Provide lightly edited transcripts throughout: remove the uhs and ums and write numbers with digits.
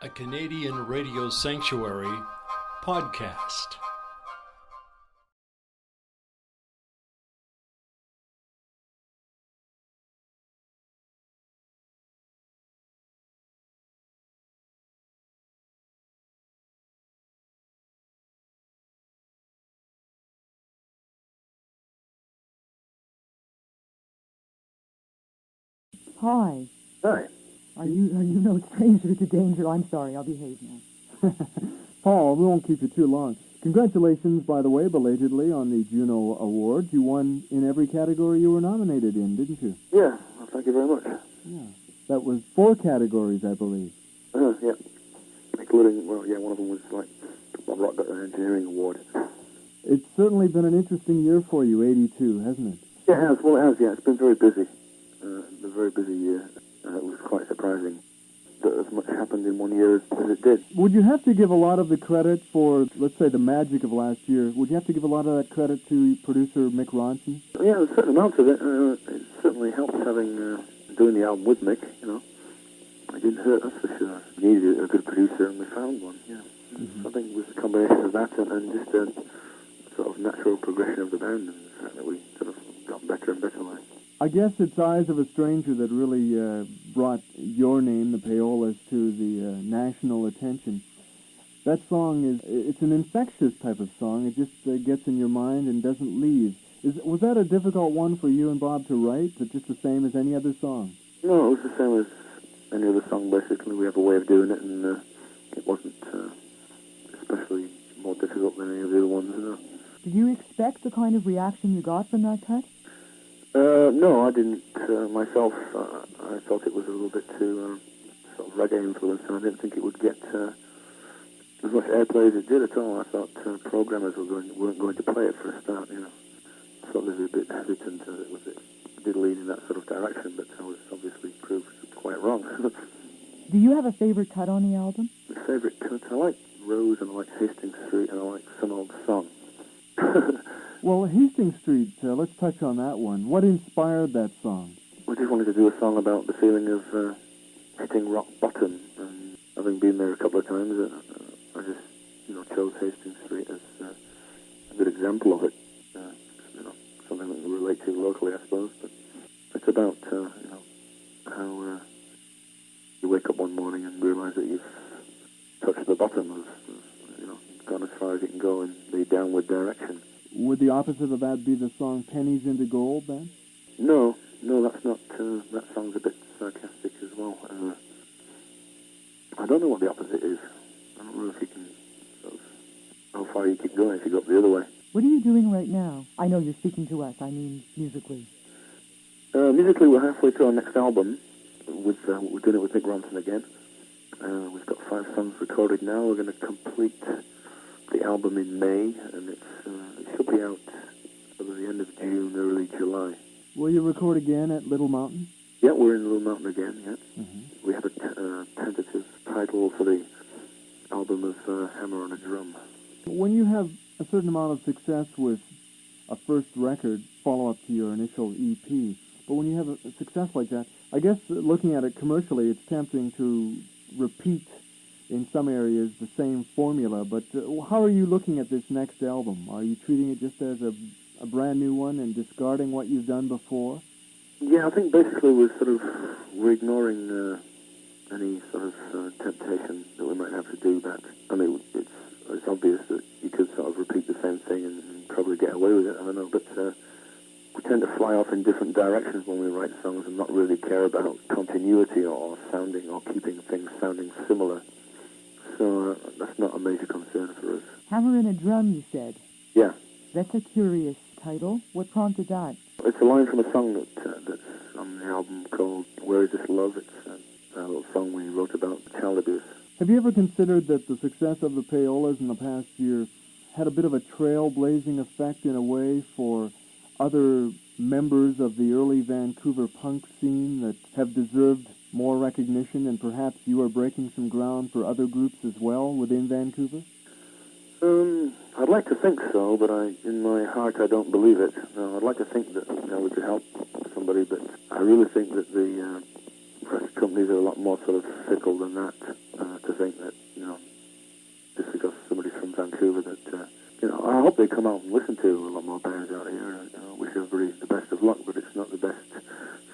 a Canadian radio sanctuary podcast. Hi. Hi. Are you no stranger to danger? I'm sorry, I'll behave now. Paul, we won't keep you too long. Congratulations, by the way, belatedly on the Juno Awards. You won in every category you were nominated in, didn't you? Yeah, well, thank you very much. Yeah. That was 4 categories, I believe. Yeah. Including, well, yeah, one of them was like, I got an engineering award. It's certainly been an interesting year for you, 82, hasn't it? Yeah, it has. Well, it has, yeah. It's been very busy. A very busy year. It was quite surprising that as much happened in one year as it did. Would you have to give a lot of the credit for, let's say, the magic of last year? Would you have to give a lot of that credit to producer Mick Ronson? Yeah, a certain amount of it. It certainly helped having doing the album with Mick, you know. It didn't hurt, that's for sure. We needed a good producer, and we found one, yeah. Mm-hmm. I think it was a combination of that and just a sort of natural progression of the band, and the fact that we sort of got better and better like. I guess it's Eyes of a Stranger that really brought your name, the Payolas, to the national attention. That song it's an infectious type of song. It just gets in your mind and doesn't leave. Was that a difficult one for you and Bob to write? Is it just the same as any other song? No, it was the same as any other song, basically. We have a way of doing it, and it wasn't especially more difficult than any of the other ones. No. Did you expect the kind of reaction you got from that cut? No, I didn't myself. I thought it was a little bit too sort of reggae influenced, and I didn't think it would get as much airplay as it did at all. I thought programmers weren't going to play it for a start, you know. I thought they were a bit hesitant it did lean in that sort of direction, but I was obviously proved quite wrong. Do you have a favorite cut on the album? My favorite cut? I like Rose, and I like Hastings Street, and I like Some Old Song. Well, Hastings Street, let's touch on that one. What inspired that song? We just wanted to do a song about the feeling of hitting rock bottom, and having been there a couple of times, I just, chose Hastings Street as a good example of it. Something that we relate to locally, I suppose. But it's about, how you wake up one morning and realise that you've touched the bottom of, gone as far as you can go in the downward direction. Would the opposite of that be the song Pennies into Gold, then? No, that's not. That song's a bit sarcastic as well. I don't know what the opposite is. I don't know if you can, how far you keep going if you go up the other way. What are you doing right now? I know you're speaking to us. I mean, musically. Musically, we're halfway through our next album. We're doing it with Mick Ronson again. We've got 5 songs recorded now. We're going to complete the album in May, and it should be out at the end of June, early July. Will you record again at Little Mountain? Yeah, we're in Little Mountain again, yeah. Mm-hmm. We have a tentative title for the album of Hammer on a Drum. When you have a certain amount of success with a first record, follow-up to your initial EP, but when you have a success like that, I guess looking at it commercially, it's tempting to repeat in some areas the same formula, but how are you looking at this next album? Are you treating it just as a brand new one and discarding what you've done before? Yeah, I think basically we're ignoring any sort of temptation that we might have to do that. I mean, it's obvious that you could sort of repeat the same thing and probably get away with it, I don't know, but we tend to fly off in different directions when we write songs and not really care about continuity or sounding or keeping things sounding similar. So that's not a major concern for us. Hammer in a Drum, you said? Yeah. That's a curious title. What prompted that? It's a line from a song that's on the album called Where Is This Love? It's a little song we wrote about child abuse. Have you ever considered that the success of the Payolas in the past year had a bit of a trailblazing effect in a way for other members of the early Vancouver punk scene that have deserved more recognition, and perhaps you are breaking some ground for other groups as well within Vancouver? I'd like to think so, but in my heart I don't believe it. No, I'd like to think that we could help somebody, but I really think that the press companies are a lot more sort of fickle than that to think that, just because somebody's from Vancouver, that, I hope they come out and listen to a lot more bands out here. And, I wish everybody the best of luck, but it's not the best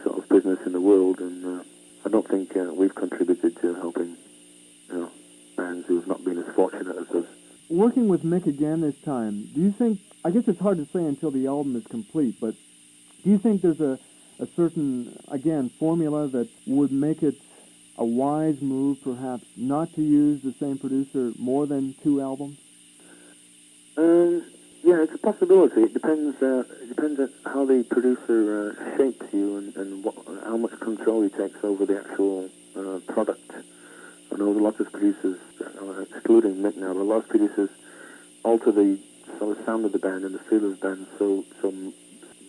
sort of business in the world, and I don't think we've contributed to helping, bands who have not been as fortunate as us. Working with Mick again this time, do you think, I guess it's hard to say until the album is complete, but do you think there's a certain, again, formula that would make it a wise move, perhaps, not to use the same producer more than 2 albums? Yeah, it's a possibility. It depends on how the producer shapes you and how much control he takes over the actual product. I know lots of producers, excluding Mick now, but a lot of producers alter the sort of sound of the band and the feel of the band so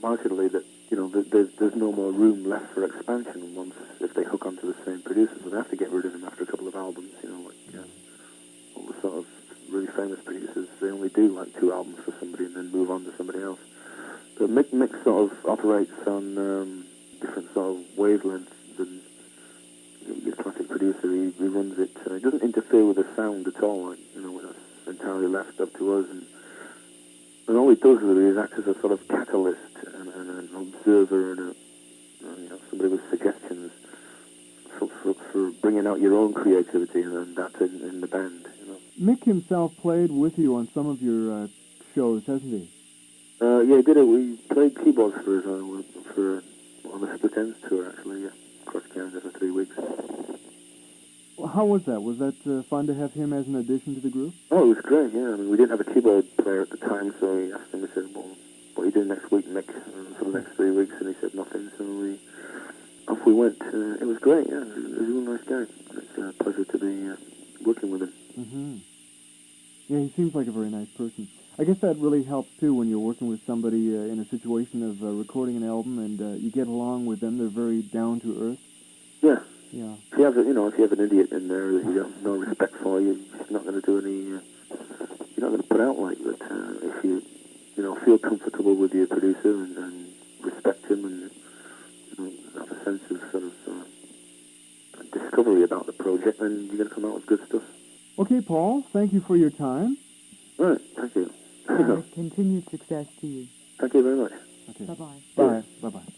markedly that there's no more room left for expansion once if they hook onto the same producer. So they have to get rid of him after a couple of albums. All the sort of really famous producers, they only do like 2 albums for somebody and then move on to somebody else. But Mick sort of operates on different sort of wavelengths than your classic producer. He runs it. He doesn't interfere with the sound at all. It's entirely left up to us. And all he does really is act as a sort of catalyst and an observer and somebody with suggestions for bringing out your own creativity and that in the band. Mick himself played with you on some of your shows, hasn't he? Yeah, he did it. We played keyboards for on the Split Ends tour, actually, yeah. Across Canada for 3 weeks. Well, how was that? Was that fun to have him as an addition to the group? Oh, it was great, yeah. I mean, we didn't have a keyboard player at the time, so he asked him, he said, well, what are you doing next week, Mick, for the next 3 weeks? And he said nothing, so off we went. It was great, yeah. He was a real nice guy. It's a pleasure to be working with him. Mm-hmm. Yeah, he seems like a very nice person. I guess that really helps, too, when you're working with somebody in a situation of recording an album and you get along with them. They're very down-to-earth. Yeah. Yeah. If you have an idiot in there that you have no respect for, you're just not going to do any. You're not going to put out like that. If you feel comfortable with your producer and respect him and have a sense of sort of discovery about the project, then you're going to come out with good stuff. Okay, Paul. Thank you for your time. All right. Thank you. Continued success to you. Thank you very much. Okay. Bye-bye. Bye. Bye-bye.